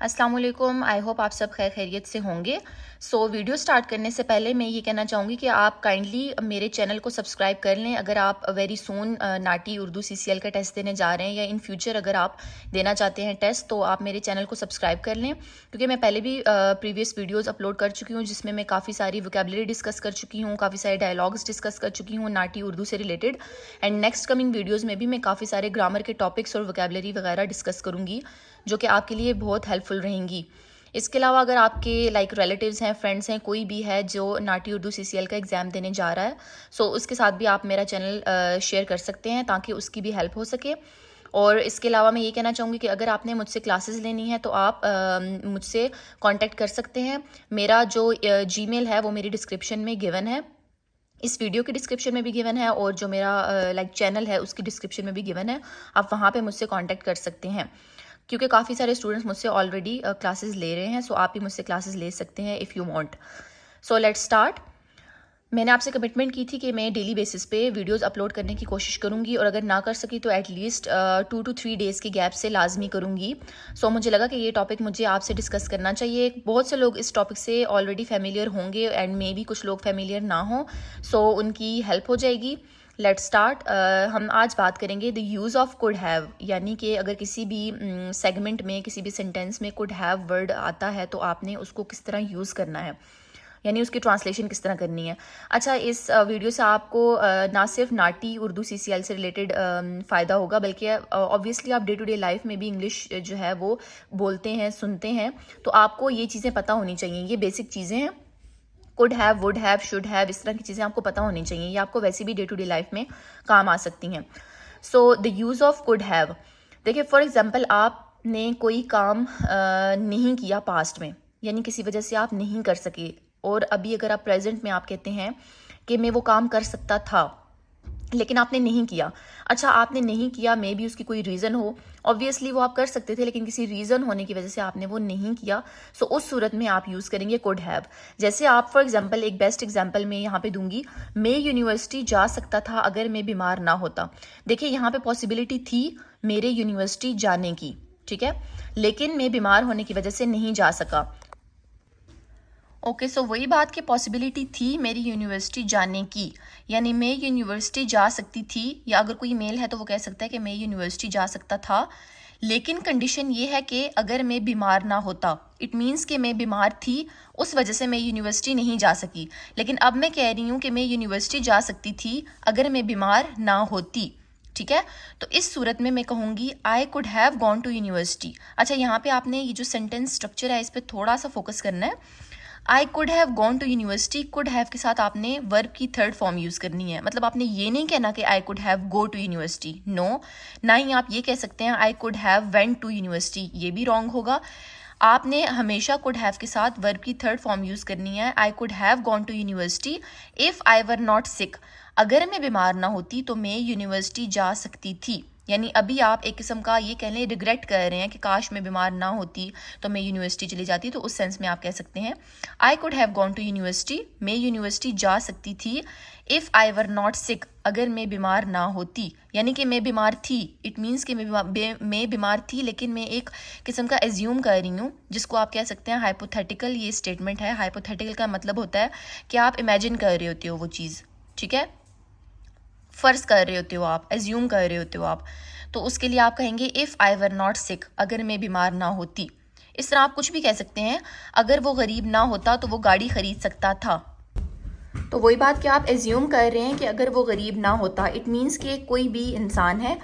अस्सलाम वालेकुम। I hope आप सब खैर खैरियत से होंगे। वीडियो स्टार्ट करने से पहले मैं ये कहना चाहूँगी कि आप काइंडली मेरे चैनल को सब्सक्राइब कर लें। अगर आप वेरी सून नाटी उर्दू CCL का टेस्ट देने जा रहे हैं या इन फ्यूचर अगर आप देना चाहते हैं टेस्ट, तो आप मेरे चैनल को सब्सक्राइब कर लें, क्योंकि मैं पहले भी प्रीवियस वीडियोज़ अपलोड कर चुकी हूँ जिसमें मैं काफ़ी सारी वोकेबलरी डिस्कस कर चुकी हूँ, काफ़ी सारे डायलॉग्स डिस्कस कर चुकी हूँ नाटी उर्दू से related. And next coming videos में भी मैं काफ़ी सारे ग्रामर के टॉपिक्स और वोकेबलरी वगैरह डिस्कस करूँगी जो कि आपके लिए बहुत हेल्पफुल रहेंगी। इसके अलावा अगर आपके रिलेटिव्स हैं, फ्रेंड्स हैं, कोई भी है जो नाटी उर्दू CCL का एग्ज़ाम देने जा रहा है, उसके साथ भी आप मेरा चैनल शेयर कर सकते हैं ताकि उसकी भी हेल्प हो सके। और इसके अलावा मैं ये कहना चाहूँगी कि अगर आपने मुझसे क्लासेस लेनी है तो आप मुझसे कांटेक्ट कर सकते हैं। मेरा जो जीमेल है वो मेरी डिस्क्रिप्शन में गिवन है, इस वीडियो की डिस्क्रिप्शन में भी गिवन है, और जो मेरा चैनल है उसकी डिस्क्रिप्शन में भी गिवन है। आप वहाँ पे मुझसे कांटेक्ट कर सकते हैं, क्योंकि काफ़ी सारे स्टूडेंट्स मुझसे ऑलरेडी क्लासेस ले रहे हैं। आप भी मुझसे क्लासेस ले सकते हैं if you want. Let's start. मैंने आपसे कमिटमेंट की थी कि मैं डेली बेसिस पे वीडियोस अपलोड करने की कोशिश करूंगी, और अगर ना कर सकी तो एटलीस्ट 2 to 3 डेज़ के गैप से लाजमी करूंगी। मुझे लगा कि ये टॉपिक मुझे आपसे डिस्कस करना चाहिए। बहुत से लोग इस टॉपिक से ऑलरेडी फेमिलियर होंगे एंड मे बी कुछ लोग फेमिलियर ना हो, उनकी हेल्प हो जाएगी। Let's start. हम आज बात करेंगे the use of could have, यानी कि अगर किसी भी सेगमेंट में, किसी भी सेंटेंस में कुड हैव वर्ड आता है तो आपने उसको किस तरह यूज़ करना है, यानी उसकी ट्रांसलेशन किस तरह करनी है। अच्छा, इस वीडियो से आपको ना सिर्फ नाटी उर्दू CCL से रिलेटेड फ़ायदा होगा, बल्कि ऑब्वियसली आप डे टू डे लाइफ में भी इंग्लिश जो है वो बोलते हैं, सुनते हैं, तो आपको ये चीज़ें पता होनी चाहिए। ये बेसिक चीज़ें हैं। Could have, would have, should have, इस तरह की चीज़ें आपको पता होनी चाहिए। ये आपको वैसे भी डे टू डे लाइफ में काम आ सकती हैं। The use of could have, देखिए फॉर एग्जाम्पल आपने कोई काम नहीं किया पास्ट में, यानी किसी वजह से आप नहीं कर सके, और अभी अगर आप प्रेजेंट में आप कहते हैं कि मैं वो काम कर सकता था लेकिन आपने नहीं किया। अच्छा, आपने नहीं किया, मे बी उसकी कोई रीज़न हो। ऑब्वियसली वो आप कर सकते थे लेकिन किसी रीज़न होने की वजह से आपने वो नहीं किया, उस सूरत में आप यूज़ करेंगे कुड हैव। जैसे आप फॉर एग्जांपल, एक बेस्ट एग्जांपल मैं यहाँ पे दूंगी, मैं यूनिवर्सिटी जा सकता था अगर मैं बीमार ना होता। देखिए यहाँ पे पॉसिबिलिटी थी मेरे यूनिवर्सिटी जाने की, ठीक है, लेकिन मैं बीमार होने की वजह से नहीं जा सका। ओके, वही बात की पॉसिबिलिटी थी मेरी यूनिवर्सिटी जाने की, यानी मैं यूनिवर्सिटी जा सकती थी, या अगर कोई मेल है तो वो कह सकता है कि मैं यूनिवर्सिटी जा सकता था, लेकिन कंडीशन ये है कि अगर मैं बीमार ना होता। इट मीन्स कि मैं बीमार थी, उस वजह से मैं यूनिवर्सिटी नहीं जा सकी, लेकिन अब मैं कह रही हूँ कि मैं यूनिवर्सिटी जा सकती थी अगर मैं बीमार ना होती, ठीक है। तो इस सूरत में मैं कहूँगी I could have gone to university. अच्छा, यहाँ पे आपने ये जो सेंटेंस स्ट्रक्चर है इस पर थोड़ा सा फोकस करना है। I could have gone to university, could have के साथ आपने वर्ब की थर्ड फॉर्म यूज़ करनी है। मतलब आपने ये नहीं कहना कि I could have go to university, no. ना ही आप ये कह सकते हैं I could have went to university, ये भी रॉन्ग होगा। आपने हमेशा कुड हैव के साथ वर्ब की थर्ड फॉर्म यूज़ करनी है। I could have gone to university if I were not sick, अगर मैं बीमार ना होती तो मैं यूनिवर्सिटी जा सकती थी। यानी अभी आप एक किस्म का ये कह लें रिग्रेट कर रहे हैं कि काश मैं बीमार ना होती तो मैं यूनिवर्सिटी चली जाती, तो उस सेंस में आप कह सकते हैं I could have gone to university, मैं यूनिवर्सिटी जा सकती थी, if I were not sick, अगर मैं बीमार ना होती, यानी कि मैं बीमार थी। इट मीन्स कि मैं बीमार थी, लेकिन मैं एक किस्म का एज्यूम कर रही हूँ, जिसको आप कह सकते हैं हाइपोथेटिकल। ये स्टेटमेंट है। हाइपोथेटिकल का मतलब होता है कि आप इमेजिन कर रहे होते हो वो चीज़, ठीक है, फ़र्ज़ कर रहे होते हो आप, एज्यूम कर रहे होते हो आप, तो उसके लिए आप कहेंगे if I were not sick, अगर मैं बीमार ना होती। इस तरह आप कुछ भी कह सकते हैं। अगर वो गरीब ना होता तो वो गाड़ी खरीद सकता था, तो वही बात कि आप एज्यूम कर रहे हैं कि अगर वो गरीब ना होता, इट मीन्स कि कोई भी इंसान है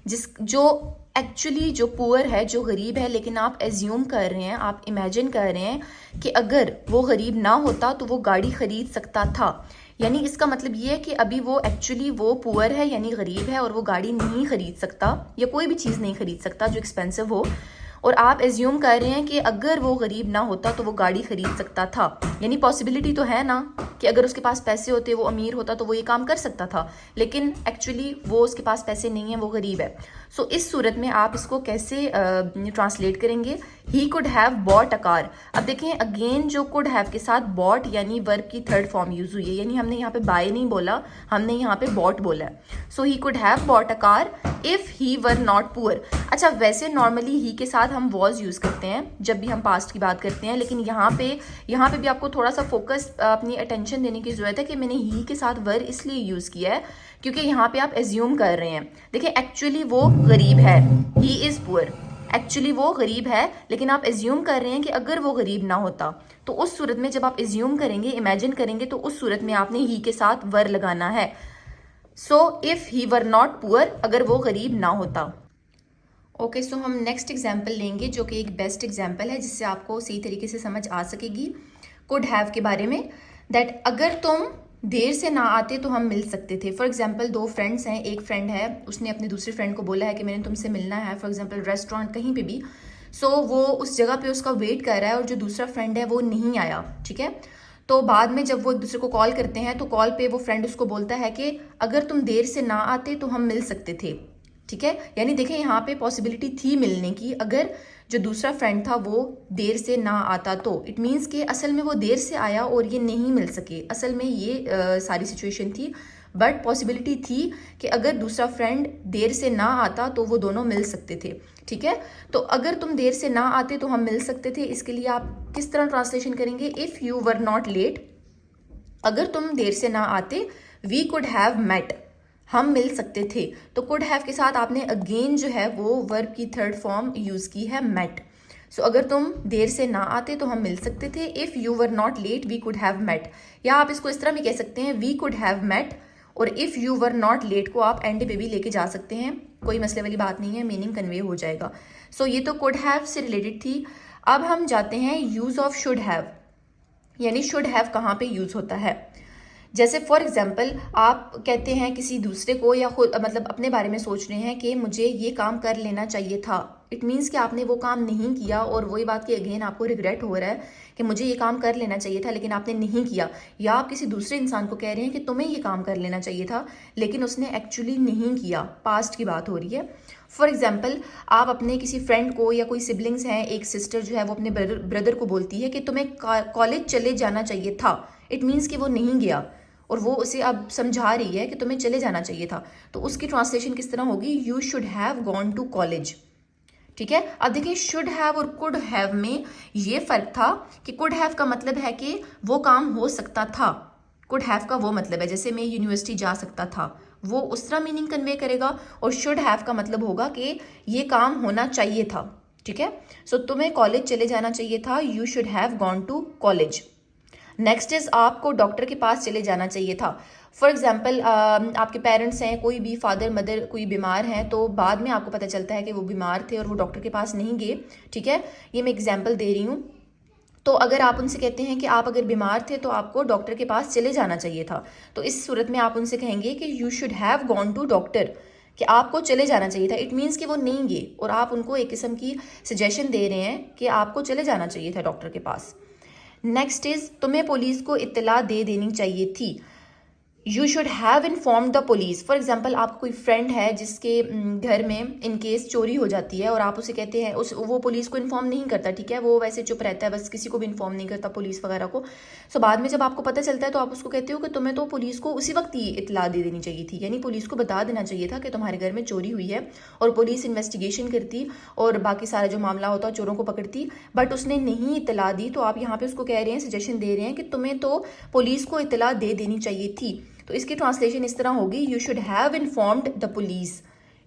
जो एक्चुअली जो पुअर है, जो गरीब है, लेकिन आप एज्यूम कर रहे हैं, आप इमेजिन कर रहे हैं कि अगर वो गरीब ना होता तो वो गाड़ी खरीद सकता था। यानी इसका मतलब ये है कि अभी वो एक्चुअली वो पुअर है, यानी गरीब है, और वो गाड़ी नहीं खरीद सकता या कोई भी चीज़ नहीं खरीद सकता जो एक्सपेंसिव हो, और आप एज्यूम कर रहे हैं कि अगर वो गरीब ना होता तो वो गाड़ी खरीद सकता था। यानी पॉसिबिलिटी तो है ना कि अगर उसके पास पैसे होते, वो अमीर होता, तो वो ये काम कर सकता था, लेकिन एक्चुअली वो उसके पास पैसे नहीं है, वो गरीब है। सो इस सूरत में आप इसको कैसे ट्रांसलेट करेंगे? ही could have bought a car. अब देखें अगेन जो कुड हैव के साथ बॉट यानी वर्ब की थर्ड फॉर्म यूज हुई है, यानी हमने यहाँ पे बाय नहीं बोला, हमने यहाँ पे बॉट बोला है। So he could have bought a car if he were not poor. अच्छा, वैसे नॉर्मली ही के साथ हम वॉज यूज करते हैं जब भी हम पास्ट की बात करते हैं, लेकिन यहाँ पे भी आपको थोड़ा सा फोकस अपनी अटेंशन देने की जरूरत है कि मैंने ही के साथ वर इसलिए यूज किया है क्योंकि यहाँ पे आप एज्यूम कर रहे हैं। देखिए एक्चुअली वो गरीब है, ही इज पुअर, एक्चुअली वो गरीब है, लेकिन आप एज्यूम कर रहे हैं कि अगर वो गरीब ना होता, तो उस सूरत में जब आप एज्यूम करेंगे, इमेजिन करेंगे, तो उस सूरत में आपने ही के साथ वर लगाना है। So if he were not poor, अगर वो गरीब ना होता। ओके, सो हम नेक्स्ट एग्जाम्पल लेंगे जो कि एक बेस्ट एग्जाम्पल है जिससे आपको सही तरीके से समझ आ सकेगी कुड हैव के बारे में। दैट अगर तुम देर से ना आते तो हम मिल सकते थे। फॉर एग्जाम्पल दो फ्रेंड्स हैं, एक फ्रेंड है उसने अपने दूसरे फ्रेंड को बोला है कि मैंने तुमसे मिलना है, फॉर एग्जाम्पल रेस्टोरेंट कहीं पे भी। सो वो उस जगह पे उसका वेट कर रहा है और जो दूसरा फ्रेंड है वो नहीं आया, ठीक है। तो बाद में जब वो एक दूसरे को कॉल करते हैं तो कॉल पे वो फ्रेंड उसको बोलता है कि अगर तुम देर से ना आते तो हम मिल सकते थे, ठीक है। यानी देखें यहाँ पे पॉसिबिलिटी थी मिलने की, अगर जो दूसरा फ्रेंड था वो देर से ना आता तो। इट मीन्स कि असल में वो देर से आया और ये नहीं मिल सके, असल में ये सारी सिचुएशन थी, बट पॉसिबिलिटी थी कि अगर दूसरा फ्रेंड देर से ना आता तो वो दोनों मिल सकते थे, ठीक है। तो अगर तुम देर से ना आते तो हम मिल सकते थे, इसके लिए आप किस तरह ट्रांसलेशन करेंगे? If you were not late, अगर तुम देर से ना आते, वी कुड हैव मेट, हम मिल सकते थे। तो कुड हैव के साथ आपने अगेन जो है वो वर्ब की थर्ड फॉर्म यूज की है मेट। सो अगर तुम देर से ना आते तो हम मिल सकते थे, if you were not late we could have met. या आप इसको इस तरह भी कह सकते हैं, वी कुड हैव मेट, और if you were not late को आप एंड पे भी लेके जा सकते हैं, कोई मसले वाली बात नहीं है, मीनिंग कन्वे हो जाएगा। सो ये तो कुड हैव से रिलेटेड थी। अब हम जाते हैं यूज ऑफ शुड हैव, यानी शुड हैव कहाँ पे यूज होता है। जैसे फॉर एग्जाम्पल आप कहते हैं किसी दूसरे को या खुद मतलब अपने बारे में सोच रहे हैं कि मुझे ये काम कर लेना चाहिए था। इट मीन्स कि आपने वो काम नहीं किया और वही बात कि अगेन आपको रिग्रेट हो रहा है कि मुझे ये काम कर लेना चाहिए था लेकिन आपने नहीं किया। या आप किसी दूसरे इंसान को कह रहे हैं कि तुम्हें ये काम कर लेना चाहिए था लेकिन उसने एक्चुअली नहीं किया, पास्ट की बात हो रही है। फॉर एग्जाम्पल आप अपने किसी फ्रेंड को या कोई सिबलिंग्स हैं, एक सिस्टर जो है वो अपने ब्रदर को बोलती है कि तुम्हें कॉलेज चले जाना चाहिए था। इट मीन्स कि वो नहीं गया और वो उसे अब समझा रही है कि तुम्हें चले जाना चाहिए था। तो उसकी ट्रांसलेशन किस तरह होगी? You should have gone to college, ठीक है। अब देखिए शुड हैव और कुड हैव में ये फर्क था कि कुड हैव का मतलब है कि वो काम हो सकता था। कुड हैव का वो मतलब है जैसे मैं यूनिवर्सिटी जा सकता था, वो उस तरह मीनिंग कन्वे करेगा। और शुड हैव का मतलब होगा कि ये काम होना चाहिए था, ठीक है। सो तुम्हें कॉलेज चले जाना चाहिए था, you should have gone to college. Next is आपको डॉक्टर के पास चले जाना चाहिए था। फॉर एग्जाम्पल आपके पेरेंट्स हैं, कोई भी फादर मदर कोई बीमार हैं, तो बाद में आपको पता चलता है कि वो बीमार थे और वो डॉक्टर के पास नहीं गए, ठीक है। ये मैं एग्जाम्पल दे रही हूँ। तो अगर आप उनसे कहते हैं कि आप अगर बीमार थे तो आपको डॉक्टर के पास चले जाना चाहिए था, तो इस सूरत में आप उनसे कहेंगे कि you should have gone to doctor, कि आपको चले जाना चाहिए था। इट मीन्स कि वो नहीं गए और आप उनको एक किस्म की सजेशन दे रहे हैं कि आपको चले जाना चाहिए था डॉक्टर के पास। नेक्स्ट इज तुम्हें पुलिस को इत्तला दे देनी चाहिए थी, you should have inform the police. For example आपका कोई फ्रेंड है जिसके घर में इन केस चोरी हो जाती है और आप उसे कहते हैं वो पुलिस को इन्फॉर्म नहीं करता, ठीक है, वो वैसे चुप रहता है, बस किसी को भी इन्फॉर्म नहीं करता पुलिस वगैरह को। सो बाद में जब आपको पता चलता है तो आप उसको कहते हो कि तुम्हें तो पुलिस को उसी वक्त ही इत्तला दे देनी चाहिए थी, यानी पुलिस को बता देना चाहिए था कि तुम्हारे घर में चोरी हुई है, और पुलिस इन्वेस्टिगेशन करती और बाकी सारा जो मामला होता चोरों को पकड़ती, बट उसने नहीं इत्तला दी। तो आप यहाँ पे उसको कह रहे हैं, सजेशन दे रहे हैं कि तुम्हें तो पुलिस को इत्तला दे देनी चाहिए थी। तो इसकी ट्रांसलेशन इस तरह होगी, you should have informed the police,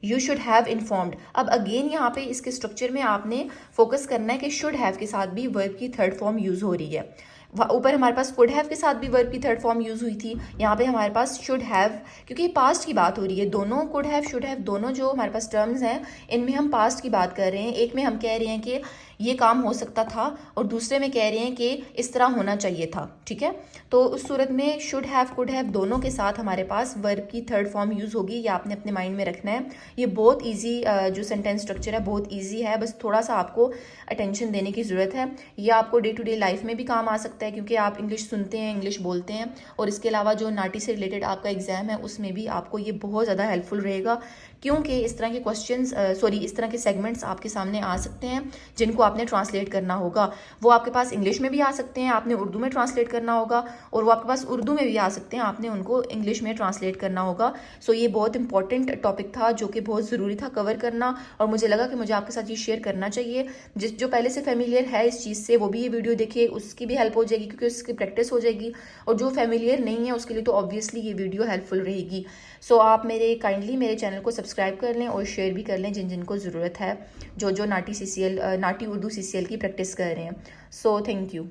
you should have informed. अब अगेन यहाँ पे इसके स्ट्रक्चर में आपने फोकस करना है कि शुड हैव के साथ भी वर्ब की थर्ड फॉर्म यूज हो रही है। ऊपर हमारे पास कुड हैव के साथ भी वर्ब की थर्ड फॉर्म यूज हुई थी, यहाँ पे हमारे पास शुड हैव, क्योंकि पास्ट की बात हो रही है। दोनों कुड हैव शुड हैव दोनों जो हमारे पास टर्म्स हैं इनमें हम पास्ट की बात कर रहे हैं। एक में हम कह रहे हैं कि ये काम हो सकता था और दूसरे में कह रहे हैं कि इस तरह होना चाहिए था, ठीक है। तो उस सूरत में शुड हैव कुड हैव दोनों के साथ हमारे पास वर्ब की थर्ड फॉर्म यूज होगी। ये आपने अपने माइंड में रखना है। ये बहुत ईजी जो सेंटेंस स्ट्रक्चर है बहुत ईजी है, बस थोड़ा सा आपको अटेंशन देने की ज़रूरत है। ये आपको डे टू डे लाइफ में भी काम आ सकता है। सकता है, क्योंकि आप इंग्लिश सुनते हैं, इंग्लिश बोलते हैं। और इसके अलावा जो नाटी से रिलेटेड आपका एग्ज़ाम है उसमें भी आपको ये बहुत ज़्यादा हेल्पफुल रहेगा, क्योंकि इस तरह के क्वेश्चंस इस तरह के सेगमेंट्स आपके सामने आ सकते हैं जिनको आपने ट्रांसलेट करना होगा। वो आपके पास इंग्लिश में भी आ सकते हैं, आपने उर्दू में ट्रांसलेट करना होगा, और वो आपके पास उर्दू में भी आ सकते हैं, आपने उनको इंग्लिश में ट्रांसलेट करना होगा। सो ये बहुत इंपॉर्टेंट टॉपिक था जो कि बहुत ज़रूरी था कवर करना, और मुझे लगा कि मुझे आपके साथ ये शेयर करना चाहिए। जो पहले से फेमिलियर है इस चीज़ से वो भी ये वीडियो देखे, उसकी भी हेल्प हो जाएगी, क्योंकि उसकी प्रैक्टिस हो जाएगी। और जो फेमिलियर नहीं है उसके लिए तो ऑब्वियसली ये वीडियो हेल्पफुल रहेगी। सो आप काइंडली मेरे चैनल को सब्सक्राइब कर लें और शेयर भी कर लें जिन जिनको ज़रूरत है, जो नाटी उर्दू CCL की प्रैक्टिस कर रहे हैं। So thank you.